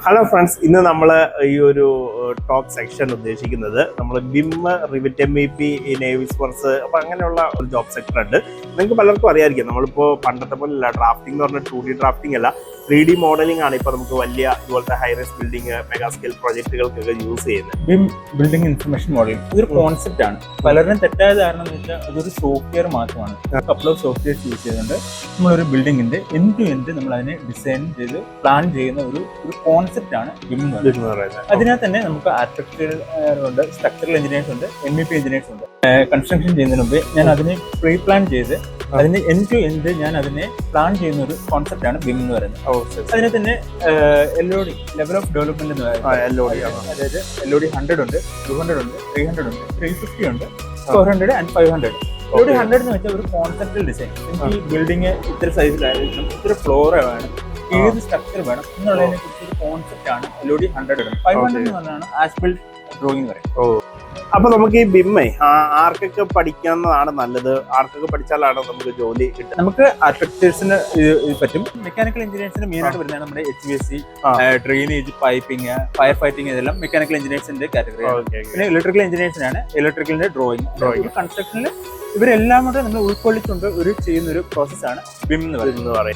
Hello friends, ഇന്ന് നമ്മൾ ഈ ഒരു ടോപ്പ് സെക്ഷൻ ഉദ്ദേശിക്കുന്നത് നമ്മൾ BHIM, Revit MEP, Navy's works, അപ്പോൾ അങ്ങനെയുള്ള ഒരു ജോബ് സെക്ടർ ഉണ്ട്. നിങ്ങൾക്ക് പലർക്കും അറിയാമായിരിക്കും, നമ്മളിപ്പോൾ പണ്ടത്തെ പോലെയല്ല ഡ്രാഫ്റ്റിംഗ് എന്ന് പറഞ്ഞാൽ 2D ഡ്രാഫ്റ്റിംഗ് അല്ല, 3D മോഡലിംഗ് ആണ് ഇപ്പോൾ നമുക്ക് വലിയ ഇതുപോലത്തെ ഹൈറൈസ് ബിൽഡിംഗ്, മെഗാ സ്കെയിൽ പ്രോജക്റ്റുകൾക്കൊക്കെ യൂസ് ചെയ്യുന്നത്. ബിം ബിൽഡിംഗ് ഇൻഫർമേഷൻ മോഡലിംഗ് ഇതൊരു കോൺസെപ്റ്റ് ആണ്. പലരും തെറ്റായ ധാരണ എന്ന് വെച്ചാൽ അതൊരു സോഫ്റ്റ്വെയർ മാത്രമാണ്. കപ്പിൾ ഓഫ് സോഫ്റ്റ്വെയർസ് യൂസ് ചെയ്തുകൊണ്ട് നമ്മളൊരു ബിൽഡിങ്ങിന്റെ എൻഡ് ടു എൻഡ് നമ്മൾ അതിനെ ഡിസൈൻ ചെയ്ത് പ്ലാൻ ചെയ്യുന്ന ഒരു കോൺസെപ്റ്റ് ആണ് ബിം എന്ന് പറയുന്നത്. അതിനകത്ത് തന്നെ നമുക്ക് ആർക്കിടെക്ചർ ഉണ്ട്, സ്ട്രക്ചറൽ എഞ്ചിനീയേഴ്സ് ഉണ്ട്, MEP എഞ്ചിനീയേഴ്സ് ഉണ്ട്. കൺസ്ട്രക്ഷൻ ചെയ്യുന്നതിന് മുമ്പ് ഞാൻ അതിനെ പ്രീ പ്ലാൻ ചെയ്ത് അതിന് എൻഡ് ടു എൻഡ് ഞാൻ അതിനെ പ്ലാൻ ചെയ്യുന്ന ഒരു കോൺസെപ്റ്റ് ആണ് ബിം എന്ന് പറയുന്നത്. അതിനെ തന്നെ LOD, ലെവൽ ഓഫ് ഡെവലപ്മെന്റ് എന്ന് പറയുന്നത്. അതായത് LOD 100 ഉണ്ട്, 200 ഉണ്ട്, 300 ഉണ്ട്, 350 ഉണ്ട്, 400 and 500. LOD 100 എന്ന് വെച്ചാൽ ഒരു കോൺസെപ്റ്റൽ ഡിസൈൻ. ഈ ബിൽഡിംഗ് ഇത്ര സൈസിലായിരിക്കണം, ഇത്ര ഫ്ലോർ വേണം, ഏത് സ്ട്രക്ചർ വേണം എന്നുള്ളതിനെ കുറിച്ച് ഒരു കോൺസെപ്റ്റ് ആണ് LOD 100. 500 എന്ന് പറഞ്ഞാണ് ആസ് ബിൽഡ് ഡ്രോയിങ് പറയുന്നത്. അപ്പൊ നമുക്ക് ഈ ബിമ്മേ ആർക്കൊക്കെ പഠിക്കാവുന്നതാണ് നല്ലത്? ആർക്കൊക്കെ പഠിച്ചാലാണ് നമുക്ക് ജോലി കിട്ടുക? നമുക്ക് ആർക്കിടെക്ചേഴ്സിന് പറ്റും. മെക്കാനിക്കൽ എഞ്ചിനീയേഴ്സിന് മെയിൻ ആയിട്ട് വരുന്നത് നമ്മുടെ HVAC, drainage, piping, fire fighting, ഇതെല്ലാം മെക്കാനിക്കൽ എഞ്ചിനീയേഴ്സിന്റെ കാറ്റഗറി. പിന്നെ ഇലക്ട്രിക്കൽ എഞ്ചിനീയേഴ്സിനാണ് ഇലക്ട്രിക്കലിന്റെ ഡ്രോയിങ്. കൺസ്ട്രക്ഷനിൽ ഇവരെല്ലാം കൂടെ നമ്മൾ ഉൾക്കൊള്ളിച്ചുകൊണ്ട് ചെയ്യുന്ന ഒരു പ്രോസസ്സാണ് ബിം എന്ന് പറയുന്നത്.